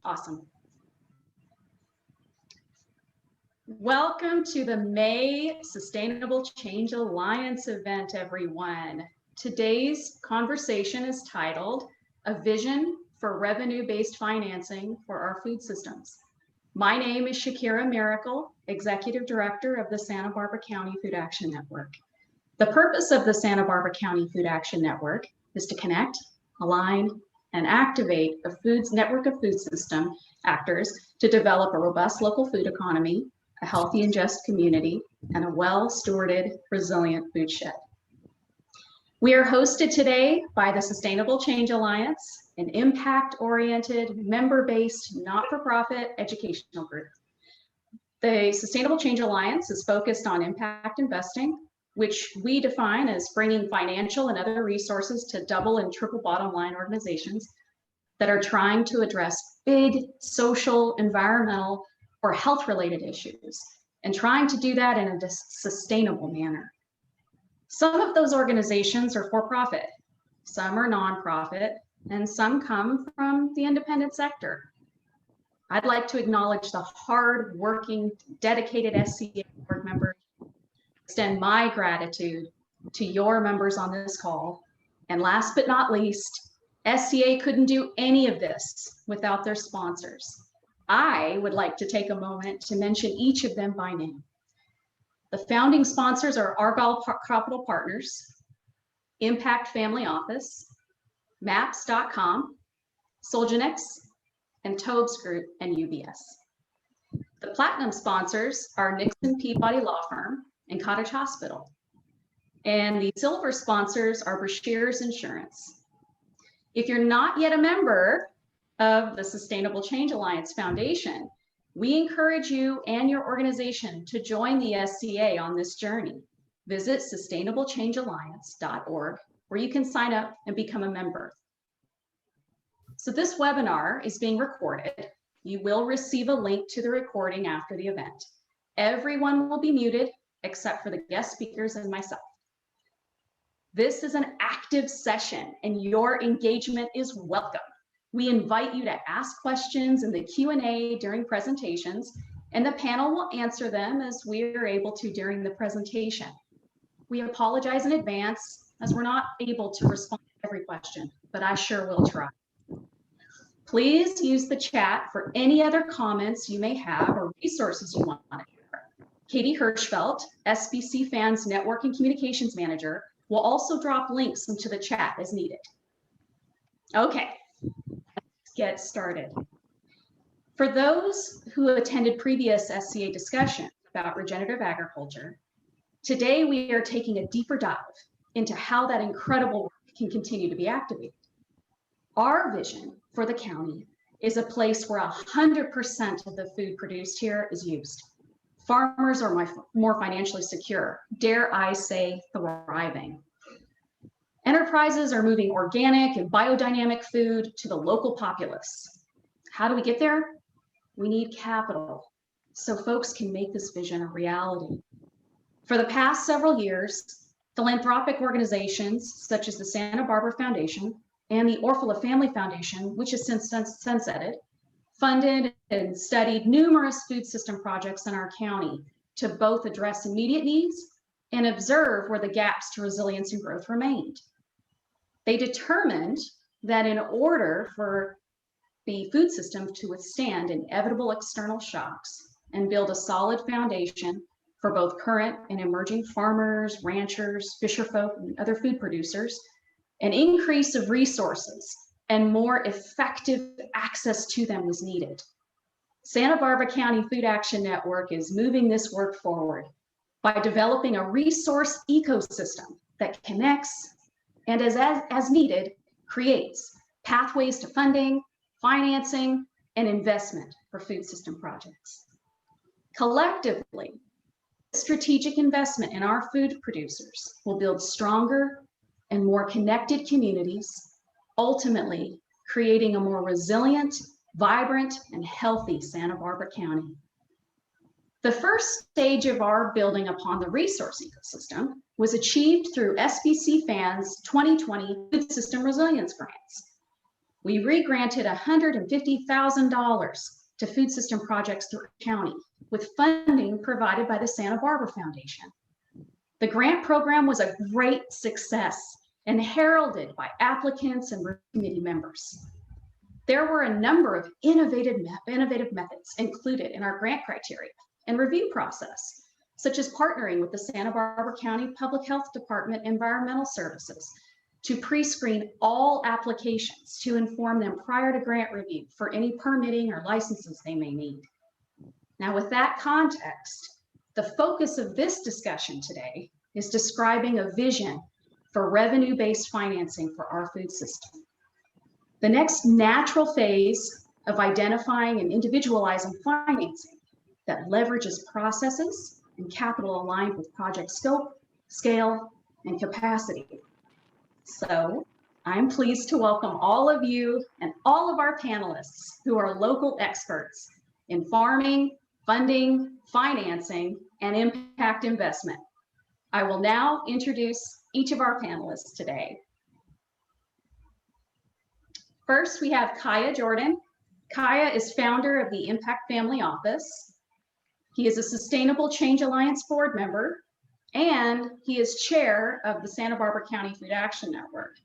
Awesome. Welcome to the May Sustainable Change Alliance event, everyone. Today's conversation is titled, A Vision for Revenue-Based Financing for Our Food Systems. My name is Shakira Miracle, Executive Director of the Santa Barbara County Food Action Network. The purpose of the Santa Barbara County Food Action Network is to connect, align, and activate a network of food system actors to develop a robust local food economy, a healthy and just community, and a well-stewarded, resilient food shed. We are hosted today by the Sustainable Change Alliance, an impact-oriented, member-based, not-for-profit educational group. The Sustainable Change Alliance is focused on impact investing, which we define as bringing financial and other resources to double and triple bottom line organizations that are trying to address big social, environmental, or health-related issues, and trying to do that in a sustainable manner. Some of those organizations are for-profit, some are nonprofit, and some come from the independent sector. I'd like to acknowledge the hard-working, dedicated SCA board members, extend my gratitude to your members on this call. And last but not least, SCA couldn't do any of this without their sponsors. I would like to take a moment to mention each of them by name. The founding sponsors are Argyle Capital Partners, Impact Family Office, Maps.com, Solgenix, and Tobes Group and UBS. The platinum sponsors are Nixon Peabody Law Firm and Cottage Hospital. And the silver sponsors are Brashears Insurance. If you're not yet a member of the Sustainable Change Alliance Foundation, we encourage you and your organization to join the SCA on this journey. Visit sustainablechangealliance.org, where you can sign up and become a member. So this webinar is being recorded. You will receive a link to the recording after the event. Everyone will be muted except for the guest speakers and myself. This is an active session and your engagement is welcome. We invite you to ask questions in the Q&A during presentations, and the panel will answer them as we are able to during the presentation. We apologize in advance as we're not able to respond to every question, but I sure will try. Please use the chat for any other comments you may have or resources you want to share. Katie Hirschfeld, SBC Fans Network and Communications Manager, will also drop links into the chat as needed. Okay, let's get started. For those who attended previous SCA discussions about regenerative agriculture, today we are taking a deeper dive into how that incredible work can continue to be activated. Our vision for the county is a place where 100% of the food produced here is used. Farmers are more financially secure, dare I say thriving. Enterprises are moving organic and biodynamic food to the local populace. How do we get there? We need capital so folks can make this vision a reality. For the past several years, philanthropic organizations such as the Santa Barbara Foundation and the Orfila Family Foundation, which has since sunsetted, funded and studied numerous food system projects in our county to both address immediate needs and observe where the gaps to resilience and growth remained. They determined that in order for the food system to withstand inevitable external shocks and build a solid foundation for both current and emerging farmers, ranchers, fisherfolk, and other food producers, an increase of resources and more effective access to them was needed. Santa Barbara County Food Action Network is moving this work forward by developing a resource ecosystem that connects and as needed, creates pathways to funding, financing, and investment for food system projects. Collectively, strategic investment in our food producers will build stronger and more connected communities, ultimately creating a more resilient, vibrant, and healthy Santa Barbara County. The first stage of our building upon the resource ecosystem was achieved through SBC Fans 2020 Food System Resilience Grants. We re-granted $150,000 to food system projects throughout the county, with funding provided by the Santa Barbara Foundation. The grant program was a great success and heralded by applicants and committee members. There were a number of innovative methods included in our grant criteria and review process, such as partnering with the Santa Barbara County Public Health Department Environmental Services to pre-screen all applications to inform them prior to grant review for any permitting or licenses they may need. Now, with that context, the focus of this discussion today is describing a vision for revenue-based financing for our food system. The next natural phase of identifying and individualizing financing that leverages processes and capital aligned with project scope, scale, and capacity. So I'm pleased to welcome all of you and all of our panelists who are local experts in farming, funding, financing, and impact investment. I will now introduce each of our panelists today. First, we have Kiah Jordan. Kiah is founder of the Impact Family Office. He is a Sustainable Change Alliance board member, and he is chair of the Santa Barbara County Food Action Network.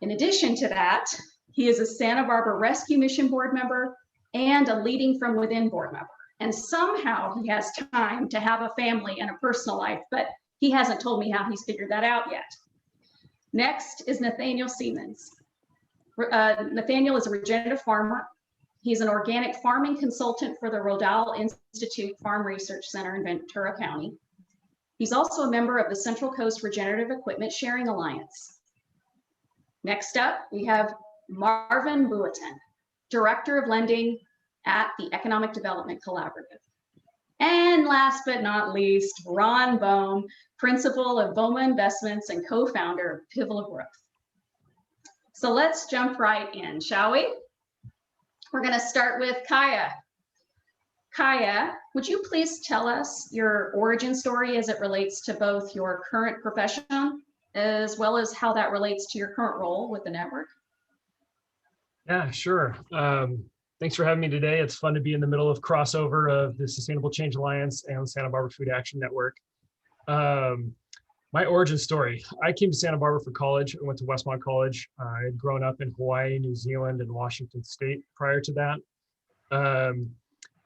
In addition to that, he is a Santa Barbara Rescue Mission board member and a Leading From Within board member. And somehow he has time to have a family and a personal life, but he hasn't told me how he's figured that out yet. Next is Nathanael Siemens. Nathanael is a regenerative farmer. He's an organic farming consultant for the Rodale Institute Farm Research Center in Ventura County. He's also a member of the Central Coast Regenerative Equipment Sharing Alliance. Next up, we have Marvin Boateng, Director of Lending at the Economic Development Collaborative. And last but not least, Ron Boehm, Principal of Boma Investments and co-founder of Pivotal Growth. So let's jump right in, shall we? We're going to start with Kiah. Kiah, would you please tell us your origin story as it relates to both your current profession as well as how that relates to your current role with the network? Yeah, sure. Thanks for having me today. It's fun to be in the middle of crossover of the Sustainable Change Alliance and the Santa Barbara Food Action Network. My origin story, I came to Santa Barbara for college. I went to Westmont College. I had grown up in Hawaii, New Zealand, and Washington State prior to that,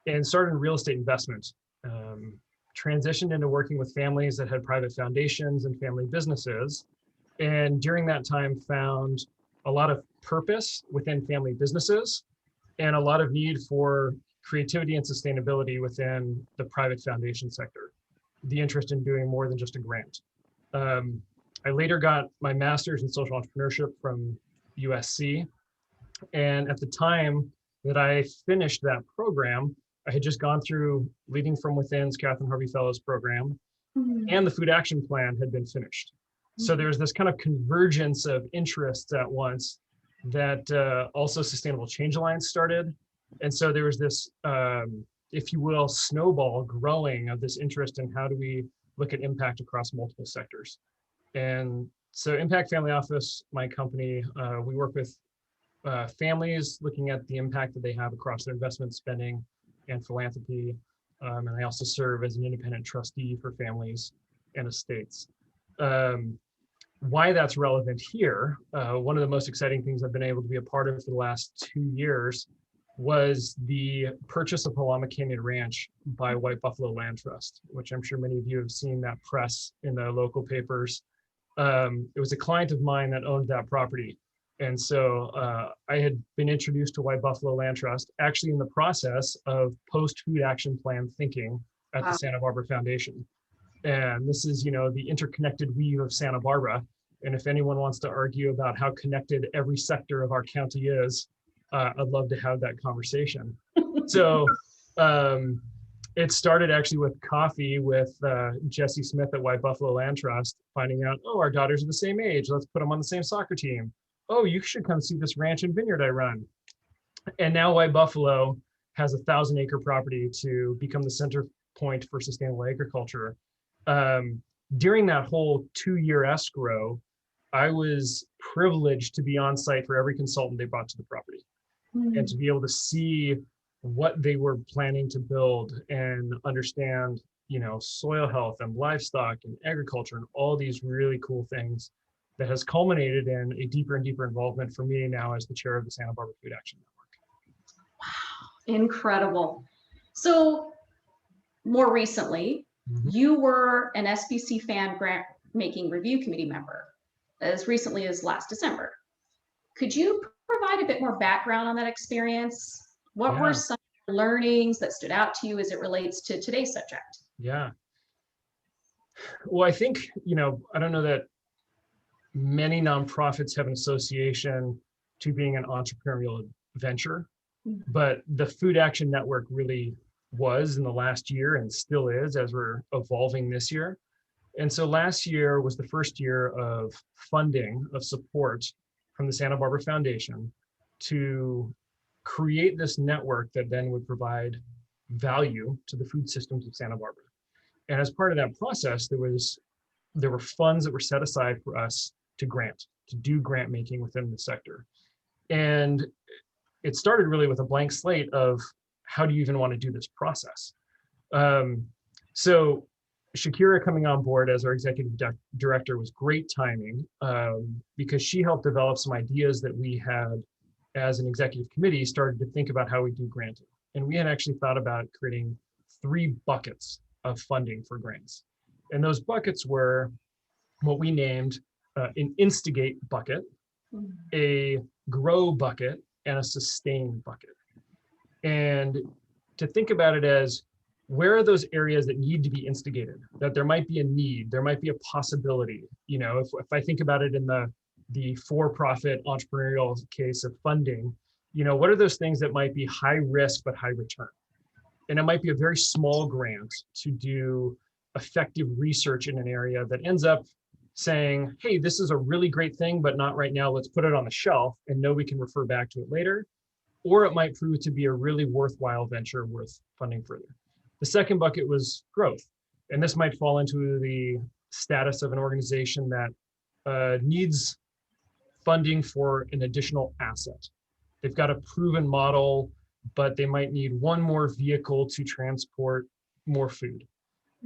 and started in real estate investment. Transitioned into working with families that had private foundations and family businesses. And during that time found a lot of purpose within family businesses and a lot of need for creativity and sustainability within the private foundation sector. The interest in doing more than just a grant. I later got my master's in social entrepreneurship from USC. And at the time that I finished that program, I had just gone through Leading From Within's Catherine Harvey Fellows program, and the Food Action Plan had been finished. So there's this kind of convergence of interests at once that also Sustainable Change Alliance started. And so there was this, if you will, snowball growing of this interest in how do we look at impact across multiple sectors. And so Impact Family Office, my company, we work with families looking at the impact that they have across their investment spending and philanthropy. And I also serve as an independent trustee for families and estates. Why that's relevant here, one of the most exciting things I've been able to be a part of for the last 2 years was the purchase of Palama Canyon Ranch by White Buffalo Land Trust, which I'm sure many of you have seen that press in the local papers. It was a client of mine that owned that property. And so I had been introduced to White Buffalo Land Trust, actually in the process of post-food action plan thinking at the Santa Barbara Foundation. And this is, you know, the interconnected weave of Santa Barbara. And if anyone wants to argue about how connected every sector of our county is, I'd love to have that conversation. So it started actually with coffee with Jesse Smith at White Buffalo Land Trust, finding out, oh, our daughters are the same age. Let's put them on the same soccer team. Oh, you should come see this ranch and vineyard I run. And now White Buffalo has a 1,000-acre property to become the center point for sustainable agriculture. During that whole 2-year escrow, I was privileged to be on site for every consultant they brought to the property and to be able to see what they were planning to build and understand, soil health and livestock and agriculture and all these really cool things that has culminated in a deeper and deeper involvement for me now as the chair of the Santa Barbara Food Action Network. Incredible. So more recently, you were an SBC Fan grant making review committee member as recently as last December. Could you provide a bit more background on that experience? What were some learnings that stood out to you as it relates to today's subject? Yeah. Well, I think, I don't know that many nonprofits have an association to being an entrepreneurial venture, but the Food Action Network really was in the last year and still is as we're evolving this year. And so last year was the first year of funding, of support from the Santa Barbara Foundation to create this network that then would provide value to the food systems of Santa Barbara. And as part of that process, there were funds that were set aside for us to do grant making within the sector. And it started really with a blank slate of how do you even want to do this process? So Shakira coming on board as our executive director was great timing because she helped develop some ideas that we had as an executive committee started to think about how we do granting. And we had actually thought about creating 3 buckets of funding for grants. And those buckets were what we named an instigate bucket, a grow bucket, and a sustain bucket. And to think about it as, where are those areas that need to be instigated, that there might be a need, there might be a possibility? If I think about it in the for-profit entrepreneurial case of funding, what are those things that might be high risk but high return? And it might be a very small grant to do effective research in an area that ends up saying, hey, this is a really great thing, but not right now. Let's put it on the shelf and know we can refer back to it later. Or it might prove to be a really worthwhile venture worth funding further. The second bucket was growth. And this might fall into the status of an organization that needs funding for an additional asset. They've got a proven model, but they might need one more vehicle to transport more food.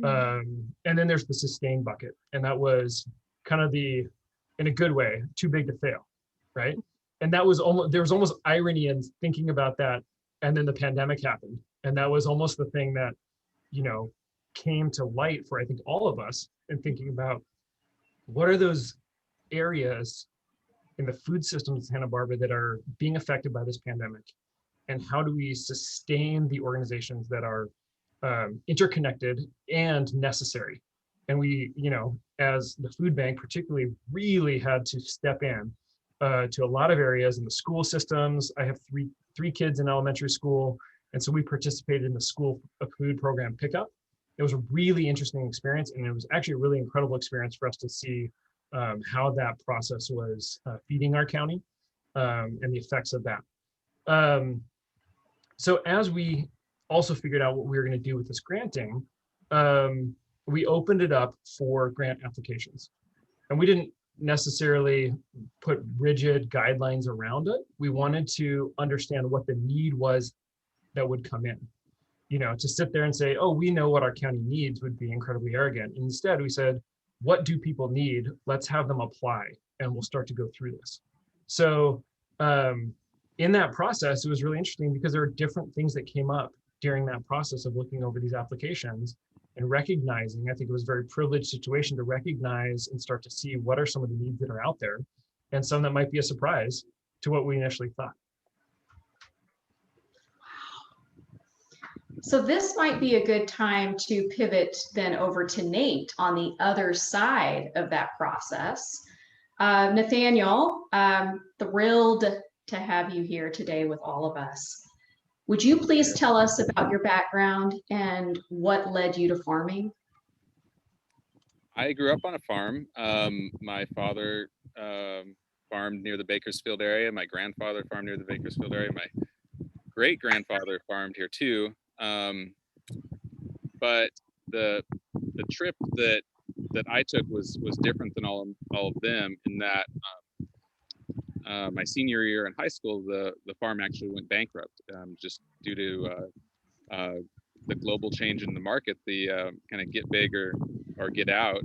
And then there's the sustain bucket. And that was kind of in a good way, too big to fail, right? And that was there was almost irony in thinking about that. And then the pandemic happened. And that was almost the thing that, came to light for, I think, all of us in thinking about what are those areas in the food systems of Santa Barbara that are being affected by this pandemic? And how do we sustain the organizations that are interconnected and necessary? And we, as the food bank particularly, really had to step in to a lot of areas in the school systems. I have three kids in elementary school, and so we participated in the school food program pickup. It was a really interesting experience, and it was actually a really incredible experience for us to see how that process was feeding our county and the effects of that. So as we also figured out what we were going to do with this granting, we opened it up for grant applications. And we didn't necessarily put rigid guidelines around it. We wanted to understand what the need was that would come in. To sit there and say, oh, we know what our county needs would be incredibly arrogant. Instead, we said, what do people need? Let's have them apply, and we'll start to go through this. So in that process, it was really interesting because there are different things that came up during that process of looking over these applications and recognizing. I think it was a very privileged situation to recognize and start to see what are some of the needs that are out there, and some that might be a surprise to what we initially thought. So this might be a good time to pivot then over to Nate on the other side of that process. Nathanael, thrilled to have you here today with all of us. Would you please tell us about your background and what led you to farming? I grew up on a farm. My father farmed near the Bakersfield area. My grandfather farmed near the Bakersfield area. My great-grandfather farmed here too. But the trip that that I took was different than all of them, in that my senior year in high school, the farm actually went bankrupt, just due to the global change in the market, the kind of get big or get out.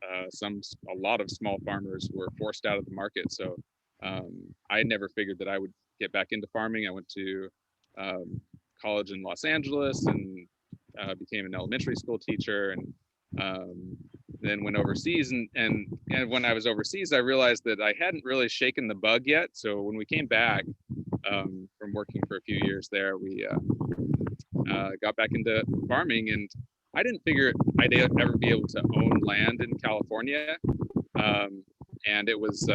A lot of small farmers were forced out of the market. So I never figured that I would get back into farming. I went to college in Los Angeles and became an elementary school teacher, and then went overseas. And when I was overseas, I realized that I hadn't really shaken the bug yet. So when we came back from working for a few years there, we got back into farming, and I didn't figure I'd ever be able to own land in California. And it was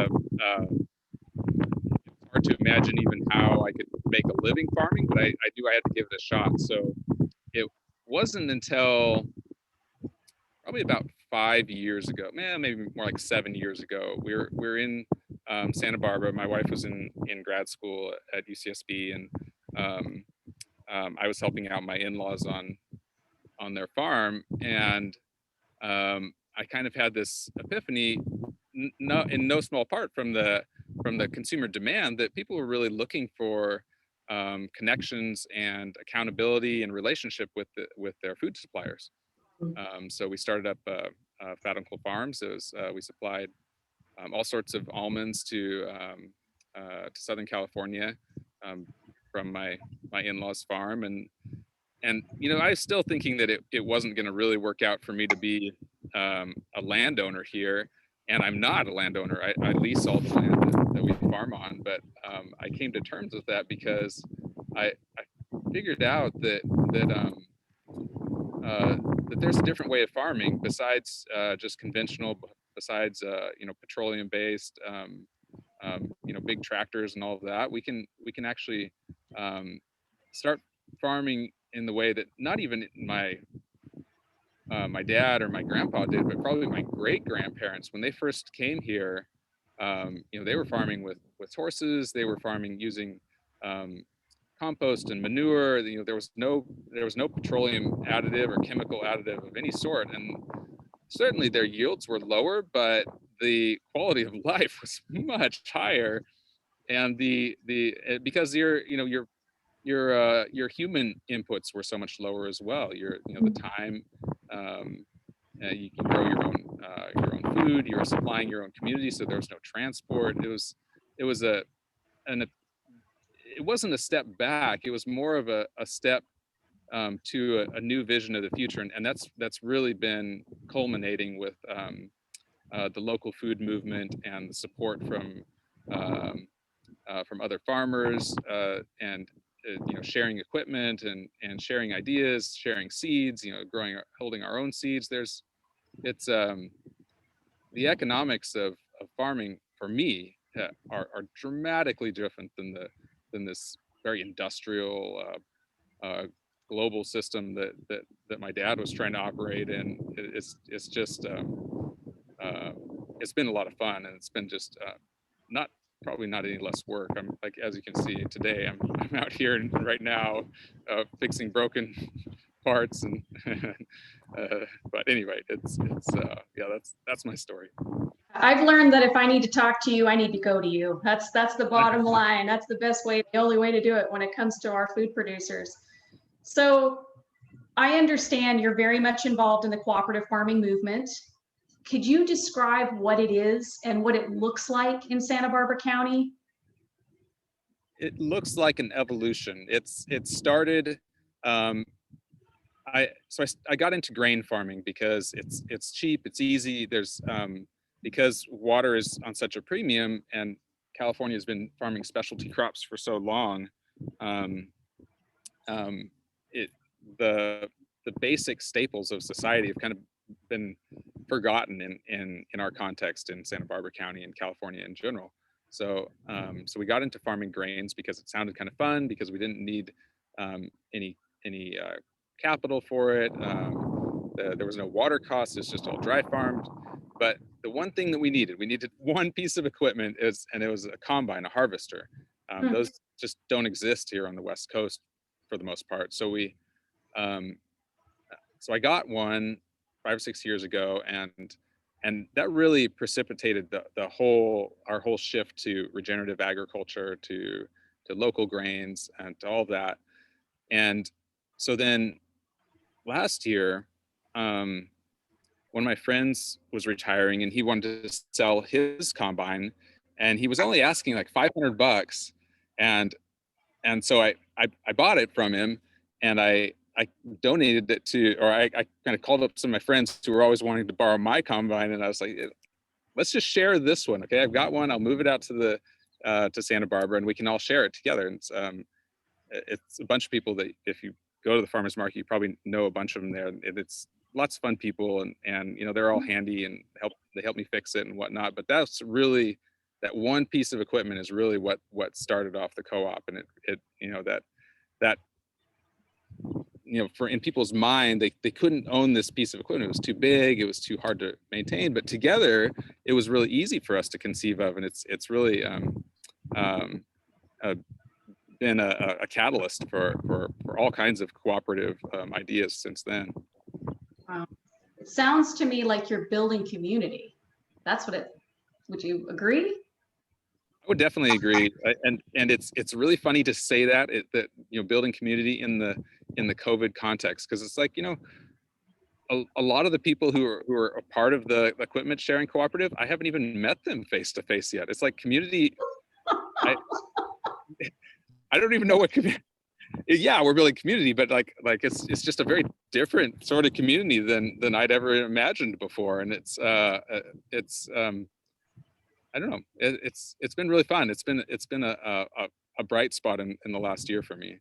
hard to imagine even how I could make a living farming, but I knew I had to give it a shot. So it wasn't until probably about 5 years ago, maybe more like 7 years ago, we're in Santa Barbara. My wife was in grad school at UCSB, and I was helping out my in-laws on their farm, and I kind of had this epiphany, in no small part from the consumer demand, that people were really looking for connections and accountability and relationship with their food suppliers. So we started up Fat Uncle Farms. We supplied all sorts of almonds to Southern California from my in-laws farm, and I was still thinking that it wasn't going to really work out for me to be a landowner here, and I'm not a landowner. I lease all the land that we farm on, but I came to terms with that because I figured out that there's a different way of farming besides just conventional, besides petroleum based, big tractors and all of that. We can actually start farming in the way that not even my dad or my grandpa did, but probably my great grandparents, when they first came here, they were farming with horses. They were farming using compost and manure. There was no petroleum additive or chemical additive of any sort, and certainly their yields were lower, but the quality of life was much higher. And because your human inputs were so much lower as well. The time, you can grow your own food. You were supplying your own community, so there was no transport. It wasn't a step back. It was more of a step to a new vision of the future, and that's really been culminating with the local food movement and the support from other farmers, and sharing equipment and sharing ideas, sharing seeds, holding our own seeds. It's the economics of farming for me are dramatically different than this very industrial global system that my dad was trying to operate in. It's just it's been a lot of fun, and it's been just probably not any less work. I'm, like, as you can see today, I'm out here right now fixing broken parts, and but anyway, it's that's my story. I've learned that if I need to talk to you, I need to go to you. That's the bottom line. That's the best way, the only way to do it when it comes to our food producers. So I understand you're very much involved in the cooperative farming movement. Could you describe what it is and what it looks like in Santa Barbara County? It looks like an evolution. It started. I got into grain farming because it's cheap, it's easy. There's because water is on such a premium, and California has been farming specialty crops for so long. The basic staples of society have kind of been forgotten in our context in Santa Barbara County and California in general. So we got into farming grains because it sounded kind of fun, because we didn't need any capital for it. There was no water cost. It's just all dry farmed. But the one thing that we needed one piece of equipment, and it was a combine, a harvester. Those just don't exist here on the West Coast for the most part. So I got one, 5 or 6 years ago, and that really precipitated our whole shift to regenerative agriculture, to local grains, and to all of that. And so then last year, one of my friends was retiring, and he wanted to sell his combine, and he was only asking like $500, and so I bought it from him, and I donated it to, or I kind of called up some of my friends who were always wanting to borrow my combine, and I was like, let's just share this one. Okay, I've got one. I'll move it out to Santa Barbara, and we can all share it together. And it's a bunch of people that if you go to the farmers market, you probably know a bunch of them there. And it's lots of fun people, and they're all handy and they help me fix it and whatnot. But that's really, that one piece of equipment is really what started off the co-op, and it that for in people's mind, they couldn't own this piece of equipment. It was too big, it was too hard to maintain, but together it was really easy for us to conceive of, and it's really been a catalyst for all kinds of cooperative ideas since then. Wow. It sounds to me like you're building community. That's what would you agree? I would definitely agree, and it's really funny to say that building community in the COVID context, because it's like a lot of the people who are a part of the equipment sharing cooperative, I haven't even met them face to face yet. It's like community. I don't even know what community. Yeah, we're building community, but like it's just a very different sort of community than I'd ever imagined before, and it's I don't know. It's been really fun. It's been a bright spot in the last year for me.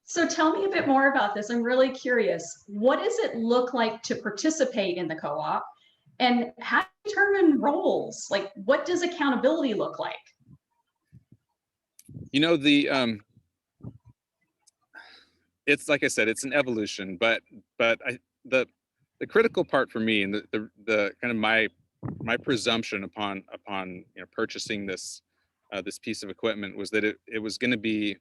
So tell me a bit more about this. I'm really curious. What does it look like to participate in the co-op, and how do you determine roles? Like, what does accountability look like? It's like I said, it's an evolution, but the critical part for me, and the kind of my presumption upon purchasing this piece of equipment was that it was going to be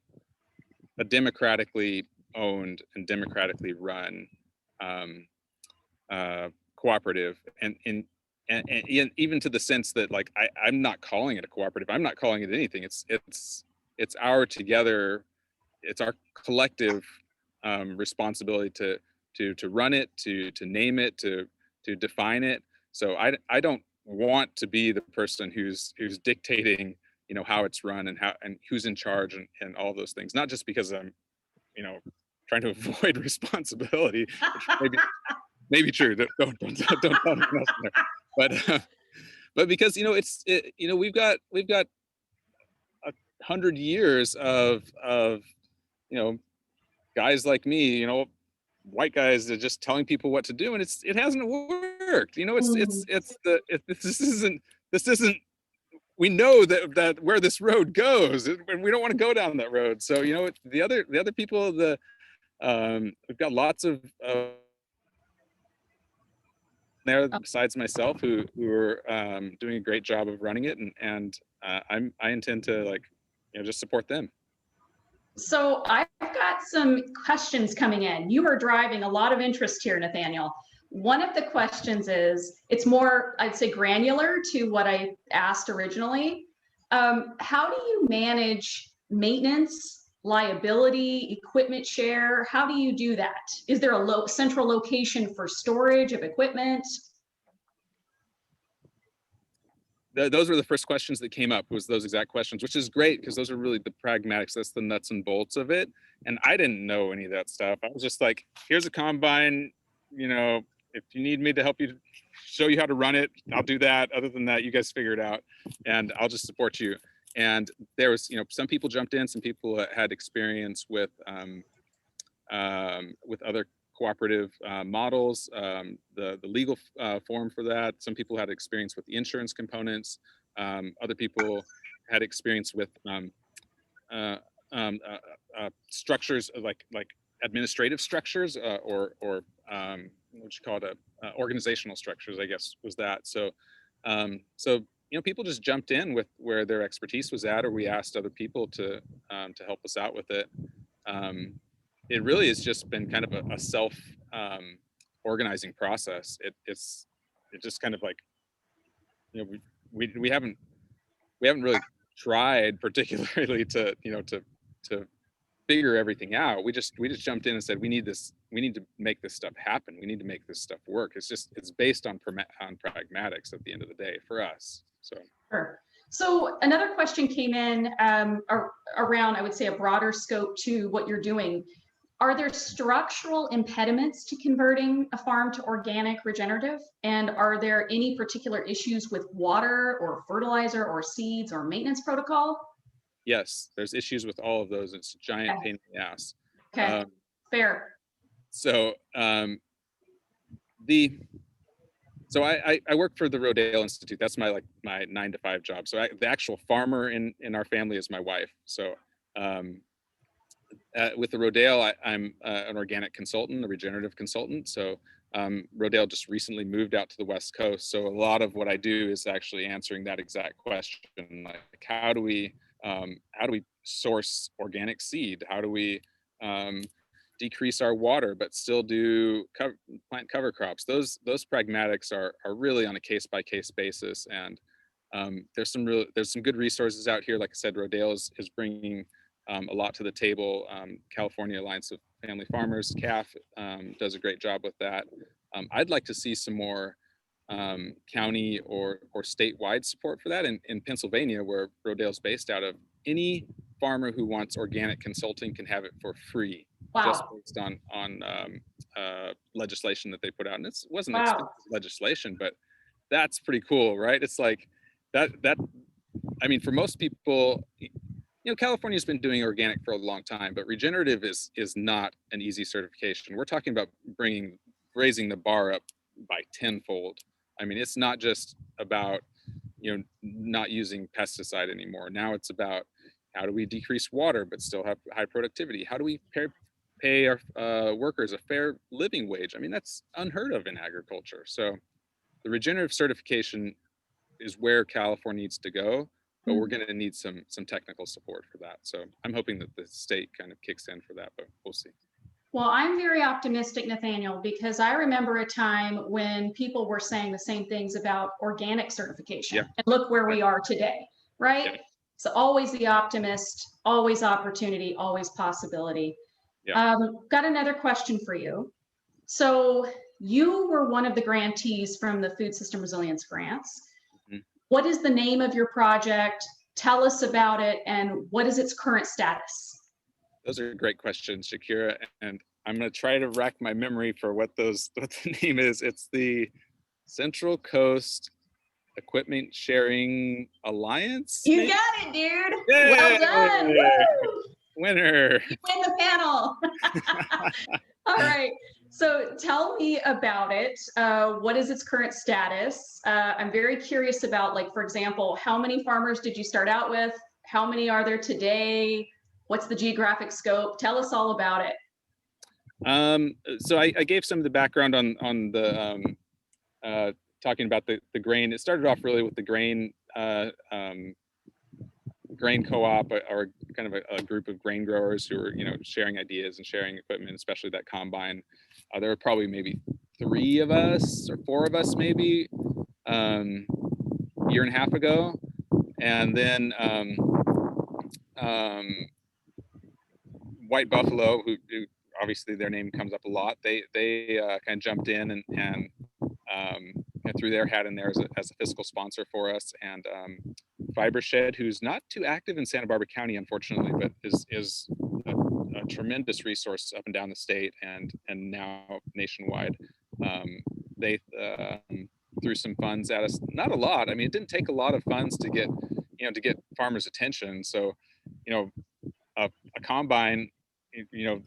a democratically owned and democratically run cooperative, and even to the sense that, like, I'm not calling it a cooperative. I'm not calling it anything. It's our together. It's our collective responsibility to run it, to name it, to define it. So I don't want to be the person who's dictating how it's run and who's in charge and all those things. Not just because I'm trying to avoid responsibility, which maybe true. Don't tell me there. But because we've got 100 years of guys like me, white guys that just telling people what to do, and it hasn't worked. This isn't. We know that where this road goes, and we don't want to go down that road. So the other people, we've got lots of there besides myself who are doing a great job of running it, and I intend to just support them. So I've got some questions coming in. You are driving a lot of interest here, Nathanael. One of the questions is, it's more, I'd say, granular to what I asked originally. How do you manage maintenance, liability, equipment share? How do you do that? Is there a central location for storage of equipment? Those were the first questions that came up, was those exact questions, which is great because those are really the pragmatics. That's the nuts and bolts of it. And I didn't know any of that stuff. I was just like, here's a combine, if you need me to help you, show you how to run it, I'll do that. Other than that, you guys figure it out, and I'll just support you. And there was, some people jumped in, some people had experience with other cooperative models, the legal form for that. Some people had experience with the insurance components. Other people had experience with structures like administrative structures or what you call it, organizational structures, I guess, was that. So people just jumped in with where their expertise was at, or we asked other people to help us out with it. It really has just been kind of a self organizing process. It's just kind of like, you know, we haven't really tried particularly to, you know, to figure everything out. We just jumped in and said, we need to make this stuff happen. We need to make this stuff work. It's based on pragmatics at the end of the day for us. So Sure. So another question came in around, I would say, a broader scope to what you're doing. Are there structural impediments to converting a farm to organic regenerative? And are there any particular issues with water or fertilizer or seeds or maintenance protocol? yes, there's issues with all of those. It's a giant Okay. pain in the ass. Okay, fair. So I work for the Rodale Institute. That's my 9 to 5 job. So the actual farmer in our family is my wife. So with the Rodale, I'm an organic consultant, a regenerative consultant. So Rodale just recently moved out to the West Coast. So a lot of what I do is actually answering that exact question, like how do we source organic seed? How do we decrease our water but still do plant cover crops? Those pragmatics are really on a case-by-case basis, and there's some good resources out here. Like I said, Rodale is bringing a lot to the table. California Alliance of Family Farmers, CAF, does a great job with that. I'd like to see some more county or statewide support for that. In Pennsylvania, where Rodale's based out of, any farmer who wants organic consulting can have it for free. Wow. Just based on legislation that they put out. And it wasn't Wow. expensive legislation, but that's pretty cool, right? It's like that, I mean, for most people, you know, California's been doing organic for a long time, but regenerative is not an easy certification. We're talking about raising the bar up by tenfold. I mean, it's not just about, you know, not using pesticide anymore. Now it's about, how do we decrease water but still have high productivity? How do we pay our workers a fair living wage? I mean, that's unheard of in agriculture. So the regenerative certification is where California needs to go, but we're going to need some technical support for that. So I'm hoping that the state kind of kicks in for that, but we'll see. Well, I'm very optimistic, Nathanael, because I remember a time when people were saying the same things about organic certification. Yeah. And look where we are today, right? Yeah. So always the optimist, always opportunity, always possibility. Yeah. Got another question for you. So you were one of the grantees from the Food System Resilience Grants. Mm-hmm. What is the name of your project? Tell us about it, and what is its current status? Those are great questions, Shakira, and I'm going to try to rack my memory for what the name is. It's the Central Coast Equipment Sharing Alliance. You maybe? got it, dude. Yay! Well done. Woo! Winner. You win the panel. All right. So tell me about it. What is its current status? I'm very curious about, like, for example, how many farmers did you start out with? How many are there today? What's the geographic scope? Tell us all about it. So I gave some of the background on the talking about the grain. It started off really with the grain co-op, or kind of a group of grain growers who were, you know, sharing ideas and sharing equipment, especially that combine. There were probably maybe 3 of us or 4 of us, maybe year and a half ago, and then White Buffalo, who obviously their name comes up a lot, they kind of jumped in and threw their hat in there as a fiscal sponsor for us, and Fibershed, who's not too active in Santa Barbara County, unfortunately, but is a tremendous resource up and down the state and now nationwide. They threw some funds at us, not a lot. I mean, it didn't take a lot of funds to get farmers' attention. So, you know, a combine, you know,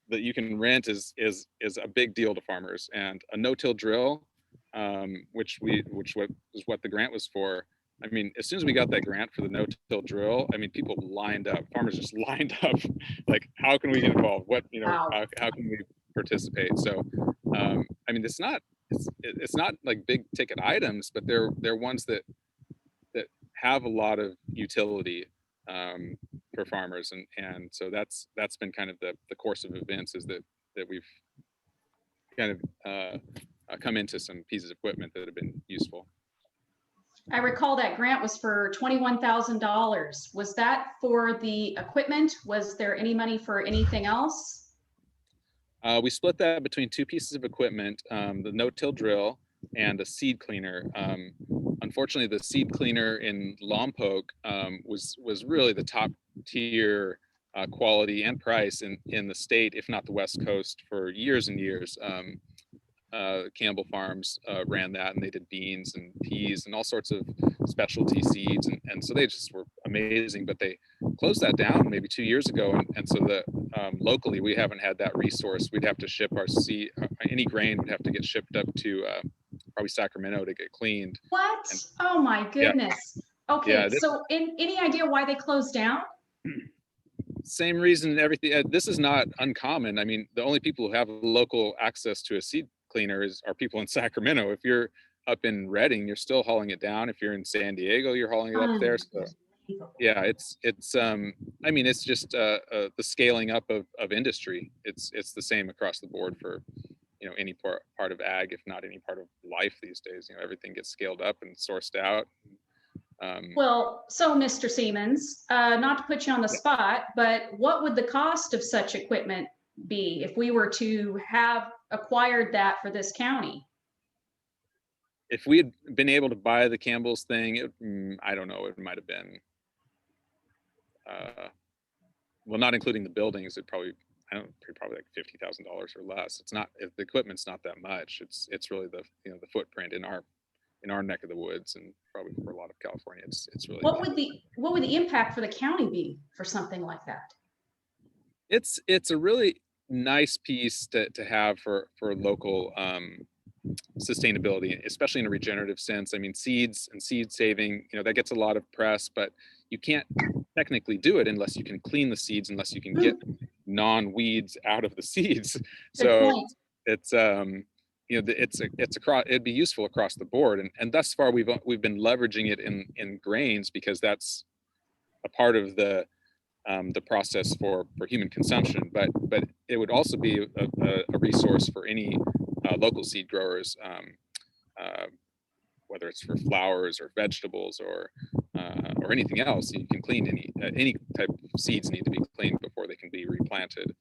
that you can rent is a big deal to farmers, and a no-till drill, which was what the grant was for. I mean, as soon as we got that grant for the no-till drill, I mean, people lined up. Farmers just lined up, like, how can we get involved? What, you know, Wow. how can we participate? So, I mean, it's not like big ticket items, but they're ones that have a lot of utility for farmers, and so that's been kind of the course of events, is that we've kind of come into some pieces of equipment that have been useful. I recall that grant was for $21,000. Was that for the equipment? Was there any money for anything else? We split that between two pieces of equipment, the no-till drill and a seed cleaner. Unfortunately, the seed cleaner in Lompoc was really the top tier quality and price in the state, if not the West Coast, for years and years. Campbell Farms ran that, and they did beans and peas and all sorts of specialty seeds, and so they just were amazing. But they closed that down maybe 2 years ago, and so the locally we haven't had that resource. We'd have to ship our seed, any grain would have to get shipped up to probably Sacramento to get cleaned. What? And, oh my goodness. Yeah. Okay, yeah, so any idea why they closed down? Same reason everything. This is not uncommon. I mean, the only people who have local access to a seed cleaner are people in Sacramento. If you're up in Redding, you're still hauling it down. If you're in San Diego, you're hauling it up there. So yeah, it's I mean, it's just the scaling up of industry. It's the same across the board for, you know, any part of ag, if not any part of life these days. You know, everything gets scaled up and sourced out. Well, so Mr. Siemens, not to put you on the spot, but what would the cost of such equipment be if we were to have acquired that for this county? If we had been able to buy the Campbell's thing, I don't know, it might have been, well, not including the buildings, it probably, probably like $50,000 or less. It's not, if the equipment's not that much, it's really the, you know, the footprint in our neck of the woods, and probably for a lot of California, it's really. What would the impact for the county be for something like that? It's a really nice piece to have for local sustainability, especially in a regenerative sense. I mean, seeds and seed saving, you know, that gets a lot of press, but you can't technically do it unless you can clean the seeds, unless you can get non-weeds out of the seeds. So it's you know, it's across, it'd be useful across the board, and thus far we've been leveraging it in grains, because that's a part of the process for human consumption, but it would also be a resource for any local seed growers, whether it's for flowers or vegetables or anything else. You can clean any type of seeds need to be cleaned before they can be replanted,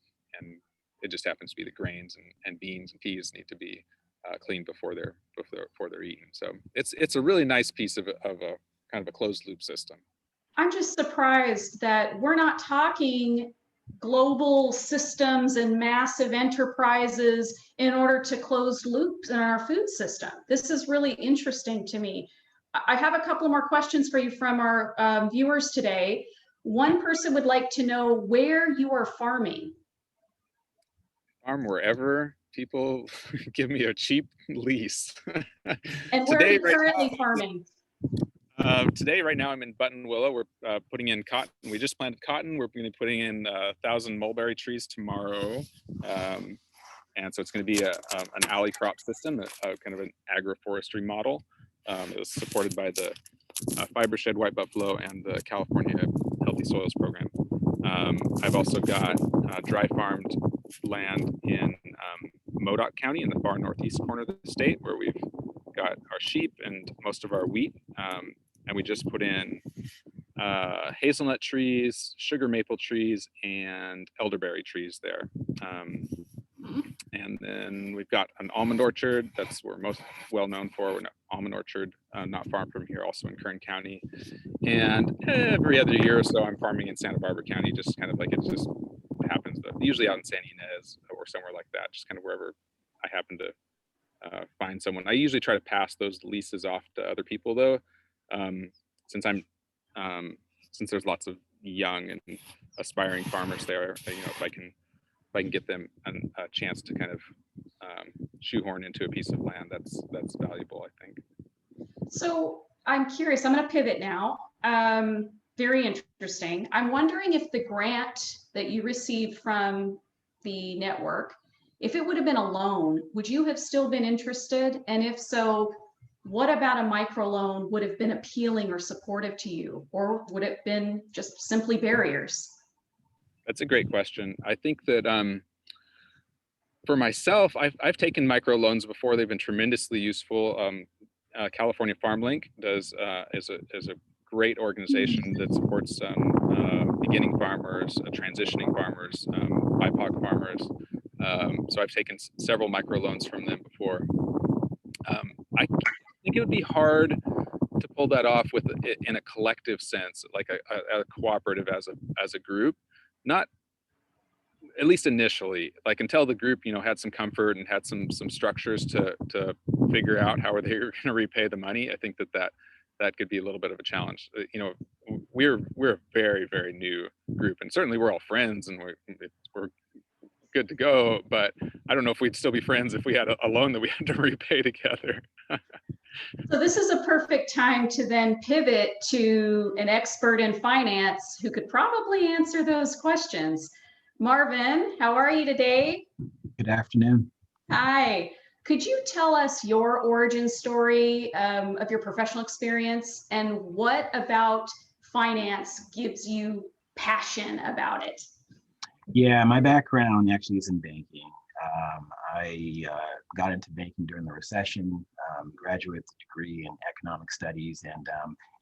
and it just happens to be the grains and beans and peas need to be cleaned before they're eaten. So it's a really nice piece of a kind of a closed loop system. I'm just surprised that we're not talking global systems and massive enterprises in order to close loops in our food system. This is really interesting to me. I have a couple more questions for you from our viewers today. One person would like to know where you are farming. Farm wherever people give me a cheap lease. And where are you currently farming? Today, right now, I'm in Buttonwillow. We're putting in cotton. We just planted cotton. We're going to be putting in 1,000 mulberry trees tomorrow. And so it's going to be an alley crop system, kind of an agroforestry model. It was supported by the Fibershed White Buffalo and the California Healthy Soils Program. I've also got dry farmed land in Modoc County in the far northeast corner of the state, where we've got our sheep and most of our wheat. And we just put in hazelnut trees, sugar maple trees, and elderberry trees there. And then we've got an almond orchard. That's we're most well known for. We're an almond orchard not far from here, also in Kern County. And every other year or so, I'm farming in Santa Barbara County, just kind of like it just happens. Usually out in San Ynez or somewhere like that, just kind of wherever I happen to find someone. I usually try to pass those leases off to other people, though, since there's lots of young and aspiring farmers there. You know, if I can get them a chance to kind of shoehorn into a piece of land, that's valuable, I think. So I'm curious. I'm going to pivot now. Very interesting. I'm wondering if the grant that you received from the network, if it would have been a loan, would you have still been interested? And if so, what about a microloan would have been appealing or supportive to you? Or would it have been just simply barriers? That's a great question. I think that for myself, I've taken microloans before. They've been tremendously useful. California Farm Link is a great organization that supports beginning farmers, transitioning farmers, BIPOC farmers. So I've taken several microloans from them before. I think it would be hard to pull that off with in a collective sense, like a cooperative as a group, not at least initially, like until the group, had some comfort and had some structures to figure out how they were going to repay the money. I think that could be a little bit of a challenge. We're a very, very new group, and certainly we're all friends and we're good to go, but I don't know if we'd still be friends if we had a loan that we had to repay together. So this is a perfect time to then pivot to an expert in finance who could probably answer those questions. Marvin, how are you today? Good afternoon. Hi. Could you tell us your origin story of your professional experience, and what about finance gives you passion about it? Yeah, my background actually is in banking. I got into banking during the recession, graduated with a degree in economic studies and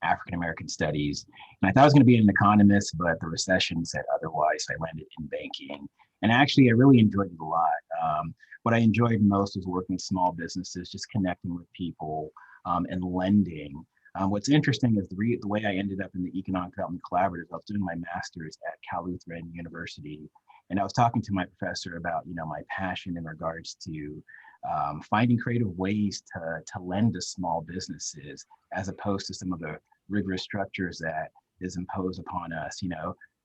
African American studies. And I thought I was going to be an economist, but the recession said otherwise. So I landed in banking. And actually, I really enjoyed it a lot. What I enjoyed most was working with small businesses, just connecting with people and lending. What's interesting is the way I ended up in the Economic Development Collaborative. I was doing my master's at Cal Lutheran University, and I was talking to my professor about, my passion in regards to finding creative ways to lend to small businesses, as opposed to some of the rigorous structures that is imposed upon us.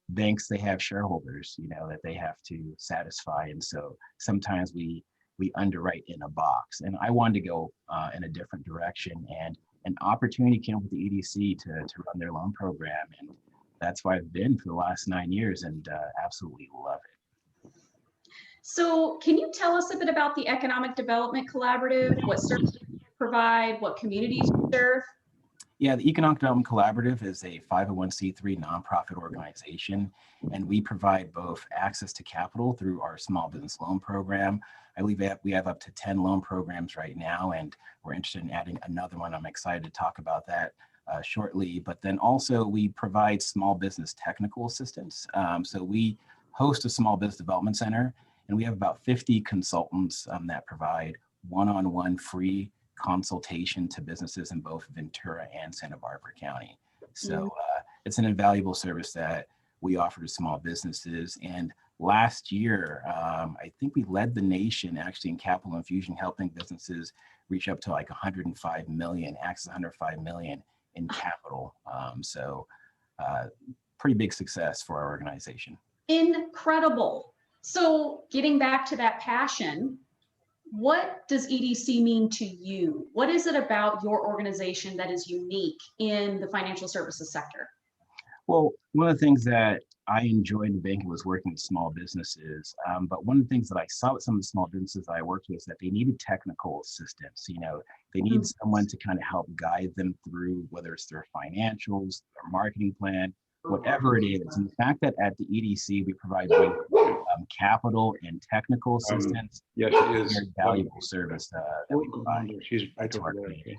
Banks, they have shareholders, that they have to satisfy, and so sometimes we underwrite in a box. And I wanted to go in a different direction, and an opportunity came with the EDC to run their loan program, and that's why I've been for the last 9 years, and absolutely love it. So can you tell us a bit about the Economic Development Collaborative, what services you provide, what communities you serve? Yeah, the Economic Development Collaborative is a 501c3 nonprofit organization, and we provide both access to capital through our small business loan program. I believe we have up to 10 loan programs right now, and we're interested in adding another one. I'm excited to talk about that shortly. But then also we provide small business technical assistance. So we host a small business development center, and we have about 50 consultants that provide one-on-one free consultation to businesses in both Ventura and Santa Barbara County. So it's an invaluable service that we offer to small businesses. And last year, I think we led the nation actually in capital infusion, helping businesses reach up to like 105 million, access 105 million in capital. So pretty big success for our organization. Incredible. So getting back to that passion, what does EDC mean to you? What is it about your organization that is unique in the financial services sector? Well, one of the things that I enjoyed in banking was working with small businesses. But one of the things that I saw with some of the small businesses I worked with is that they needed technical assistance. They need someone to kind of help guide them through, whether it's their financials, their marketing plan, whatever it is. And the fact that at the EDC, we provide both capital and technical assistance, yeah, she is very valuable service that we provide. She's I to told our her, community.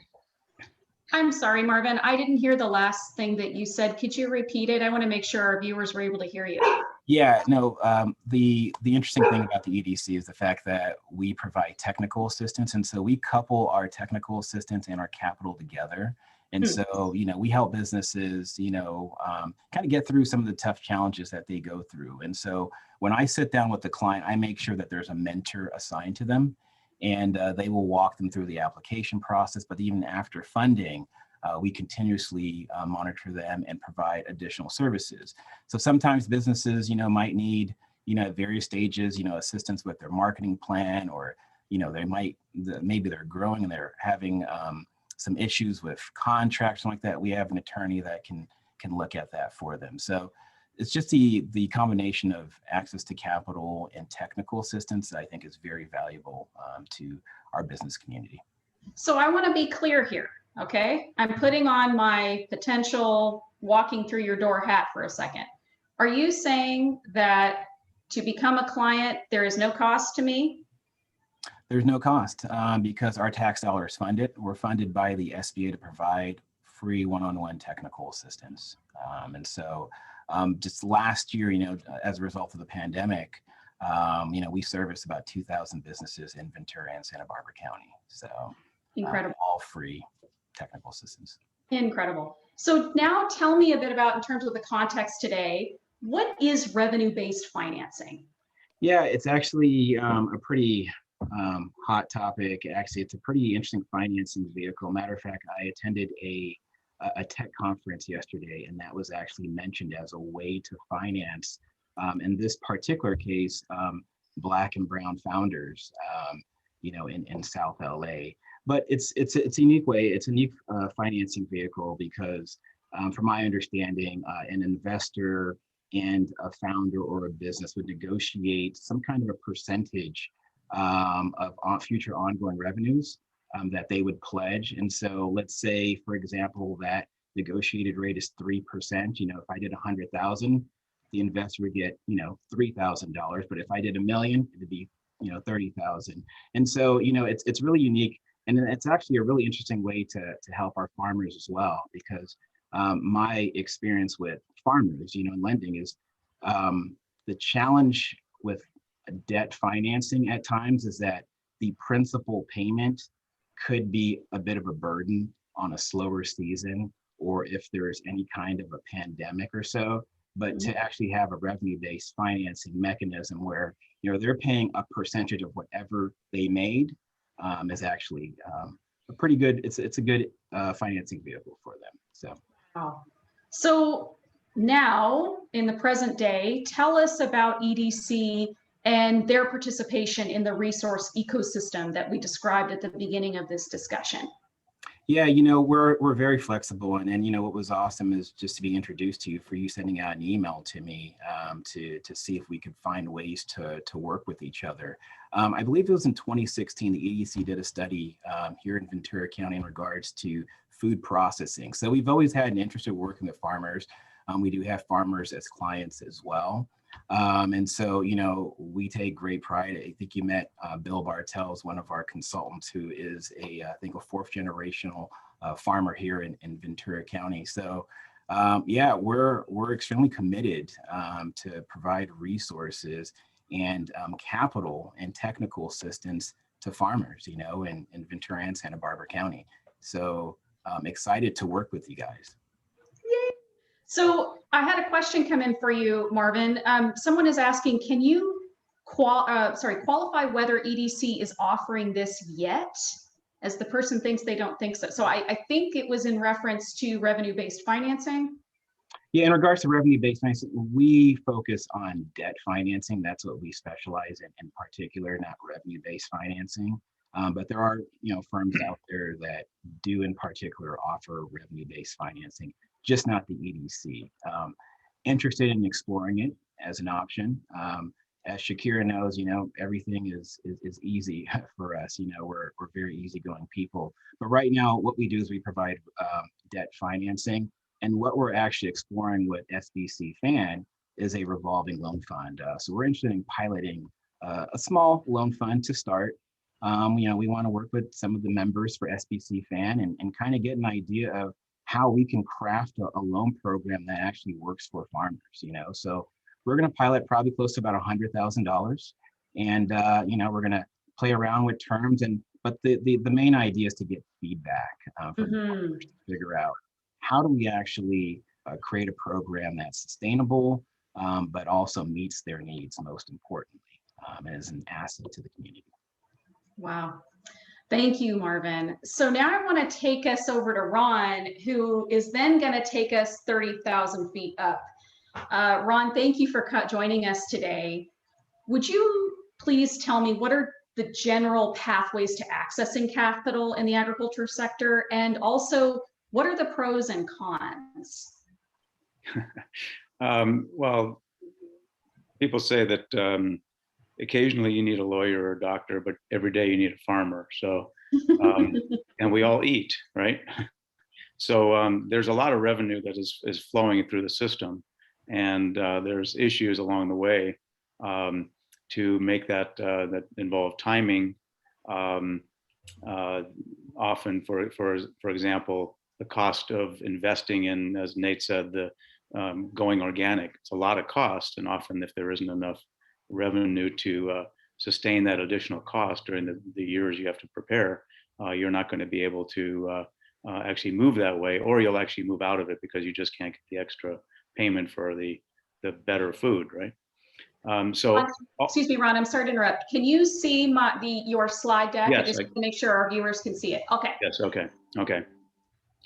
I'm sorry, Marvin, I didn't hear the last thing that you said. Could you repeat it? I want to make sure our viewers were able to hear you. Yeah, no, the interesting thing about the EDC is the fact that we provide technical assistance. And so we couple our technical assistance and our capital together. And so, we help businesses, kind of get through some of the tough challenges that they go through. And so when I sit down with the client, I make sure that there's a mentor assigned to them, and they will walk them through the application process. But even after funding, we continuously monitor them and provide additional services. So sometimes businesses, might need, at various stages, assistance with their marketing plan, or, maybe they're growing and they're having some issues with contracts, something like that. We have an attorney that can look at that for them. So it's just the combination of access to capital and technical assistance that I think is very valuable to our business community. So I want to be clear here, okay? I'm putting on my potential walking through your door hat for a second. Are you saying that to become a client, there is no cost to me? There's no cost because our tax dollars fund it. We're funded by the SBA to provide free one-on-one technical assistance. And so just last year, as a result of the pandemic, we serviced about 2,000 businesses in Ventura and Santa Barbara County. So Incredible. all free technical assistance. Incredible. So now tell me a bit about, in terms of the context today, what is revenue-based financing? Yeah, it's actually a pretty hot topic. Actually, it's a pretty interesting financing vehicle. Matter of fact, I attended a tech conference yesterday, and that was actually mentioned as a way to finance, in this particular case, Black and Brown founders, in South LA. But it's a unique way. It's a unique financing vehicle because, from my understanding, an investor and a founder or a business would negotiate some kind of a percentage of future ongoing revenues that they would pledge. And so let's say, for example, that negotiated rate is 3%. If I did 100,000, the investor would get, $3,000. But if I did $1 million, it'd be, 30,000. And so, it's really unique. And it's actually a really interesting way to help our farmers as well, because my experience with farmers, in lending is the challenge with debt financing at times is that the principal payment could be a bit of a burden on a slower season, or if there's any kind of a pandemic or so. But to actually have a revenue-based financing mechanism where they're paying a percentage of whatever they made is actually a pretty good. It's a good financing vehicle for them. So. Wow. So now, in the present day, tell us about EDC and their participation in the resource ecosystem that we described at the beginning of this discussion. Yeah, we're very flexible, and what was awesome is just to be introduced to you, for you sending out an email to me to see if we could find ways to work with each other. I believe it was in 2016, the EDC did a study here in Ventura County in regards to food processing. So we've always had an interest in working with farmers. We do have farmers as clients as well. And so, we take great pride. I think you met Bill Bartels, one of our consultants, who is I think a fourth generational farmer here in Ventura County. So, we're extremely committed to provide resources and capital and technical assistance to farmers, in Ventura and Santa Barbara County. So I'm excited to work with you guys. Yay. So I had a question come in for you, Marvin. Someone is asking, can you qualify whether EDC is offering this yet? As the person thinks they don't think so. So I think it was in reference to revenue-based financing. Yeah, in regards to revenue-based financing, we focus on debt financing. That's what we specialize in particular, not revenue-based financing. But there are, firms out there that do in particular offer revenue-based financing, just not the EDC. Interested in exploring it as an option. As Shakira knows, everything is easy for us. We're very easygoing people. But right now, what we do is we provide debt financing. And what we're actually exploring with SBC FAN is a revolving loan fund. So we're interested in piloting a small loan fund to start. We want to work with some of the members for SBC FAN and kind of get an idea of how we can craft a loan program that actually works for farmers. So we're going to pilot probably close to about $100,000, and we're going to play around with terms. But the main idea is to get feedback from farmers to figure out how do we actually create a program that's sustainable, but also meets their needs most importantly, and is an asset to the community. Wow. Thank you, Marvin. So now I want to take us over to Ron, who is then going to take us 30,000 feet up. Ron, thank you for joining us today. Would you please tell me what are the general pathways to accessing capital in the agriculture sector? And also, what are the pros and cons? Well, people say that occasionally you need a lawyer or a doctor, but every day you need a farmer. So, and we all eat, right? So there's a lot of revenue that is flowing through the system, and there's issues along the way to make that involve timing, Um, Often, for example, the cost of investing in, as Nate said, the going organic. It's a lot of cost, and often if there isn't enough revenue to sustain that additional cost during the years you have to prepare, you're not going to be able to actually move that way, or you'll actually move out of it because you just can't get the extra payment for the better food, right? Excuse me, Ron, I'm sorry to interrupt. Can you see your slide deck? Yes, I just want to make sure our viewers can see it. Okay. Yes, okay.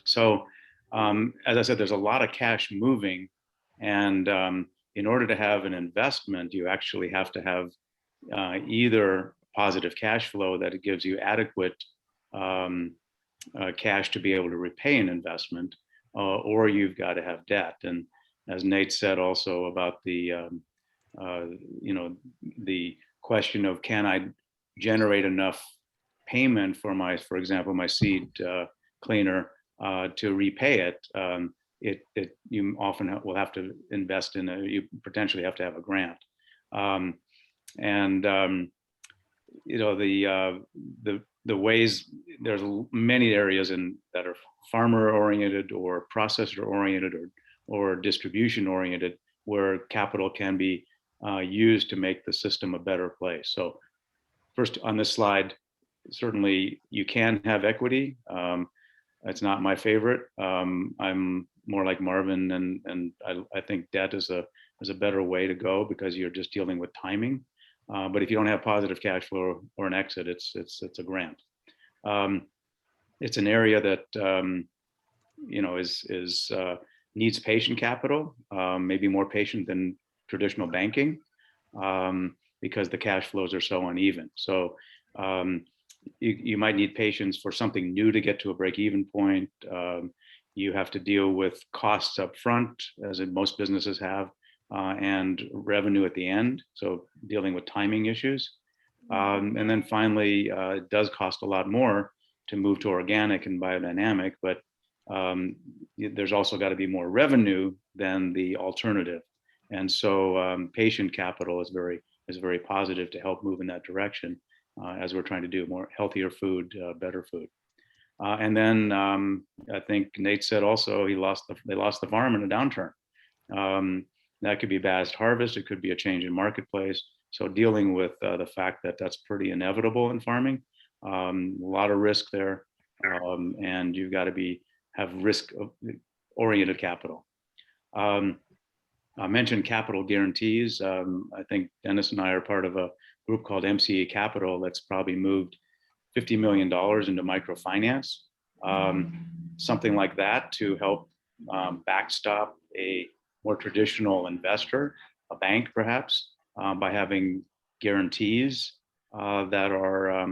So as I said, there's a lot of cash moving, and in order to have an investment, you actually have to have either positive cash flow that it gives you adequate cash to be able to repay an investment, or you've got to have debt. And as Nate said also about the the question of, can I generate enough payment for for example, my seed cleaner to repay it? You often will have to invest in you potentially have to have a grant. The ways, there's many areas that are farmer oriented or processor oriented or distribution oriented, where capital can be used to make the system a better place. So first on this slide, certainly you can have equity. It's not my favorite. I'm more like Marvin, and I think debt is a better way to go, because you're just dealing with timing. But if you don't have positive cash flow or an exit, it's a grant. It's an area that needs patient capital, maybe more patient than traditional banking, because the cash flows are so uneven. So you might need patience for something new to get to a break-even point. You have to deal with costs up front, as most businesses have, and revenue at the end. So dealing with timing issues. And then finally, it does cost a lot more to move to organic and biodynamic, but there's also got to be more revenue than the alternative. And so patient capital is very positive to help move in that direction, as we're trying to do more healthier food, better food. And then I think Nate said also they lost the farm in a downturn. That could be bad harvest. It could be a change in marketplace. So dealing with the fact that that's pretty inevitable in farming, a lot of risk there, and you've got to have risk-oriented capital. I mentioned capital guarantees. I think Dennis and I are part of a group called SCA Capital that's probably moved $50 million into microfinance, something like that, to help backstop a more traditional investor, a bank perhaps, by having guarantees that are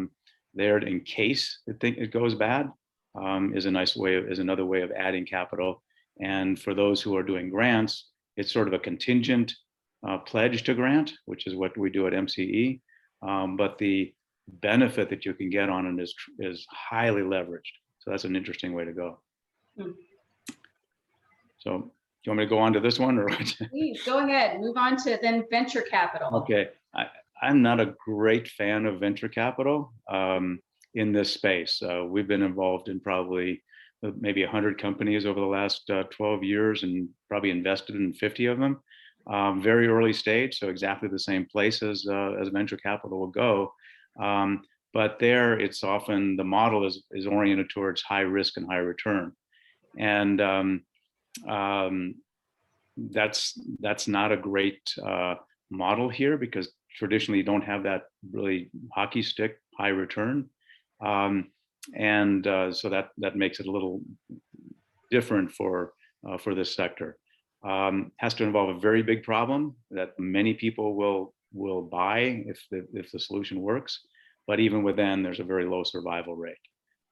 there in case it goes bad, is another way of adding capital. And for those who are doing grants, it's sort of a contingent pledge to grant, which is what we do at MCE. But the benefit that you can get on it is highly leveraged. So that's an interesting way to go. So do you want me to go on to this one, or what? Please go ahead. Move on to then venture capital. Okay, I'm not a great fan of venture capital in this space. We've been involved in probably maybe 100 companies over the last 12 years, and probably invested in 50 of them. Very early stage, so exactly the same place as venture capital will go. But there, it's often the model is oriented towards high risk and high return, and that's not a great model here, because traditionally you don't have that really hockey stick high return, so that makes it a little different for this sector. Has to involve a very big problem that many people will buy if the solution works, but even within, there's a very low survival rate.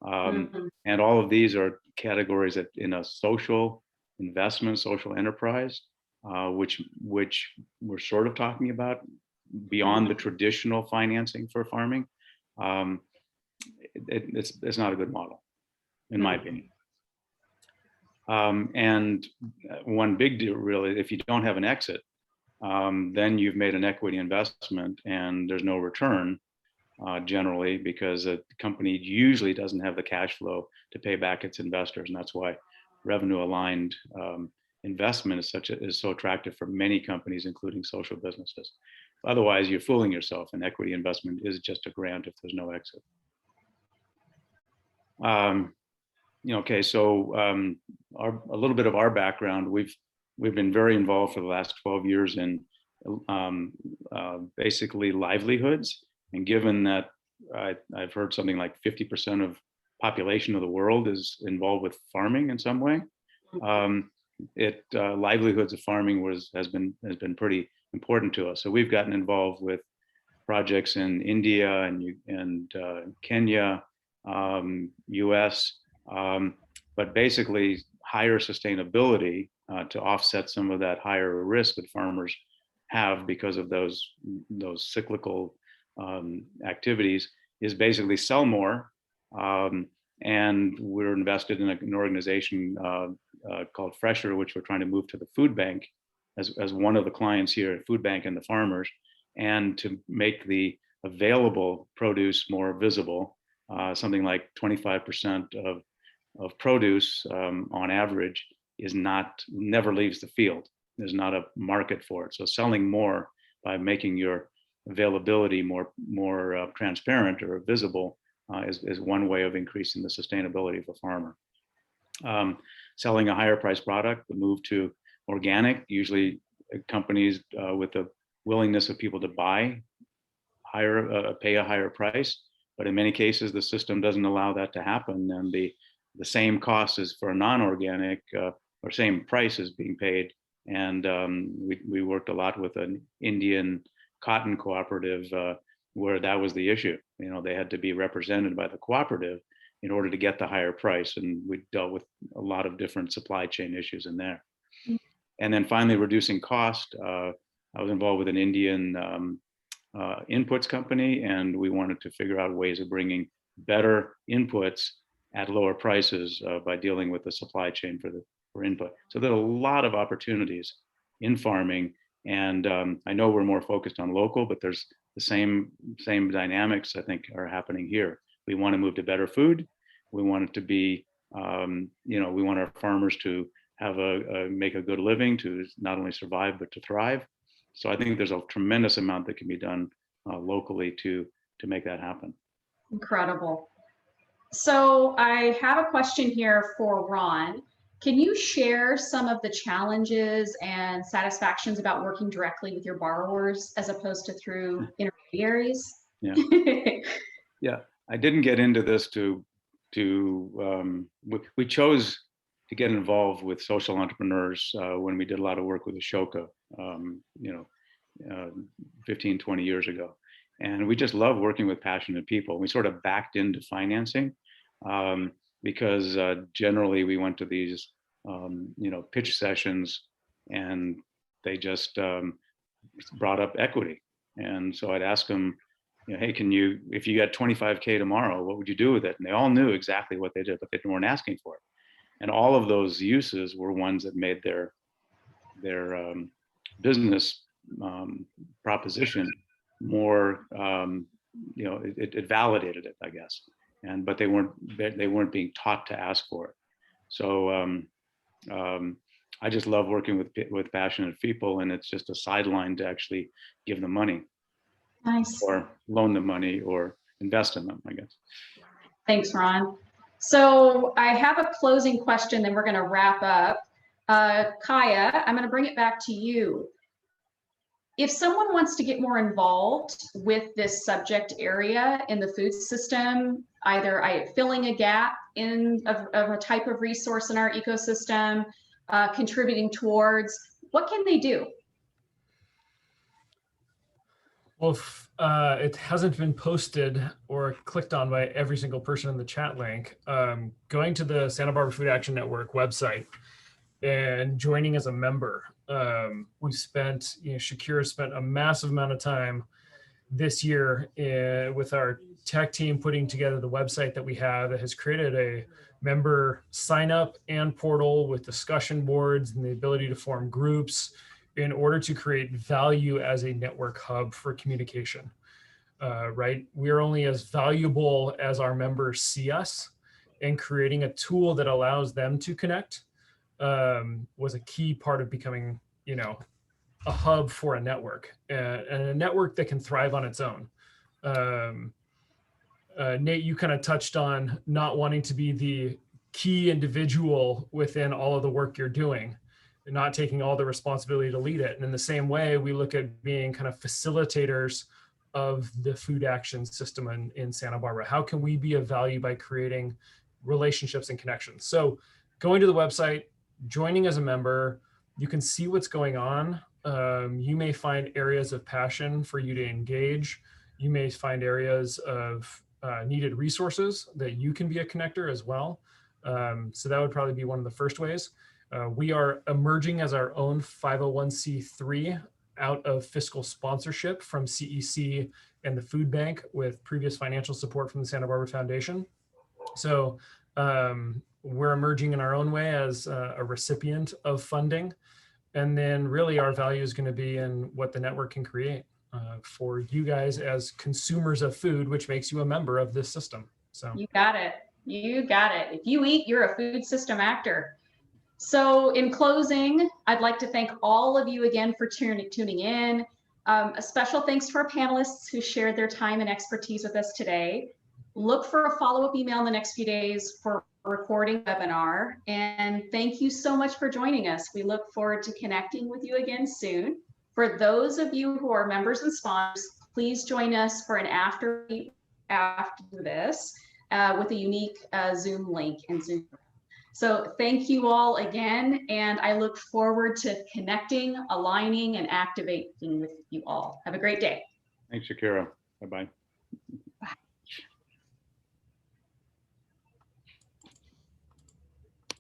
And all of these are categories that in a social investment, social enterprise, which we're sort of talking about beyond the traditional financing for farming. It's not a good model, in my opinion. And one big deal, really, if you don't have an exit, then you've made an equity investment and there's no return. generally, because a company usually doesn't have the cash flow to pay back its investors, and that's why revenue aligned investment is so attractive for many companies, including social businesses. Otherwise, you're fooling yourself, and equity investment is just a grant if there's no exit. Okay, so a little bit of our background. We've been very involved for the last 12 years in basically livelihoods. And given that I've heard something like 50% of population of the world is involved with farming in some way, livelihoods of farming has been pretty important to us. So we've gotten involved with projects in India and Kenya, US, but basically higher sustainability to offset some of that higher risk that farmers have because of those cyclical activities is basically sell more. And we're invested in an organization called Fresher, which we're trying to move to the food bank as one of the clients here, food bank and the farmers, and to make the available produce more visible. Something like 25% of produce on average never leaves the field. There's not a market for it. So selling more by making your availability more transparent or visible is one way of increasing the sustainability of a farmer. Selling a higher price product, the move to organic, usually companies with the willingness of people to buy pay a higher price, but in many cases the system doesn't allow that to happen, and the same cost is for a non-organic or same price is being paid. And we worked a lot with an Indian cotton cooperative where that was the issue. They had to be represented by the cooperative in order to get the higher price, and we dealt with a lot of different supply chain issues in there. And then finally, reducing cost. I was involved with an Indian inputs company, and we wanted to figure out ways of bringing better inputs at lower prices by dealing with the supply chain for input. So there are a lot of opportunities in farming, and I know we're more focused on local, but there's the same dynamics I think are happening here. We want to move to better food. We want it to be, we want our farmers to have make a good living, to not only survive but to thrive. So I think there's a tremendous amount that can be done locally to make that happen. Incredible. So I have a question here for Ron. Can you share some of the challenges and satisfactions about working directly with your borrowers as opposed to through intermediaries? Yeah. Yeah, I didn't get into this we chose to get involved with social entrepreneurs when we did a lot of work with Ashoka, 15, 20 years ago. And we just love working with passionate people. We sort of backed into financing because generally we went to these, pitch sessions, and they just brought up equity. And so I'd ask them, hey, if you got 25K tomorrow, what would you do with it? And they all knew exactly what they did, but they weren't asking for it. And all of those uses were ones that made their business proposition more, it validated it, I guess. But they weren't being taught to ask for it. So I just love working with passionate people, and it's just a sideline to actually give them money. Nice. Or loan them money or invest in them, I guess. Thanks, Ron. So I have a closing question, then we're going to wrap up. Kiah, I'm going to bring it back to you. If someone wants to get more involved with this subject area in the food system, either filling a gap of a type of resource in our ecosystem, contributing towards, what can they do? Well, if it hasn't been posted or clicked on by every single person in the chat link, going to the Santa Barbara Food Action Network website and joining as a member. We've spent, Shakira spent a massive amount of time this year with our tech team putting together the website that we have that has created a member sign up and portal with discussion boards and the ability to form groups in order to create value as a network hub for communication. right? We're only as valuable as our members see us, and creating a tool that allows them to connect was a key part of becoming, a hub for a network, and a network that can thrive on its own. Nate, you kind of touched on not wanting to be the key individual within all of the work you're doing, and not taking all the responsibility to lead it. And in the same way, we look at being kind of facilitators of the food action system in Santa Barbara. How can we be of value by creating relationships and connections? So going to the website, joining as a member, you can see what's going on. You may find areas of passion for you to engage. You may find areas of needed resources that you can be a connector as well. So that would probably be one of the first ways. We are emerging as our own 501c3 out of fiscal sponsorship from CEC and the food bank with previous financial support from the Santa Barbara Foundation. So we're emerging in our own way as a recipient of funding. And then really our value is going to be in what the network can create for you guys as consumers of food, which makes you a member of this system. So you got it. You got it. If you eat, you're a food system actor. So in closing, I'd like to thank all of you again for tuning in. A special thanks to our panelists who shared their time and expertise with us today. Look for a follow-up email in the next few days for a recording webinar. And thank you so much for joining us. We look forward to connecting with you again soon. For those of you who are members and sponsors, please join us for an after this with a unique Zoom link and Zoom. So thank you all again, and I look forward to connecting, aligning, and activating with you all. Have a great day. Thanks, Shakira. Bye-bye.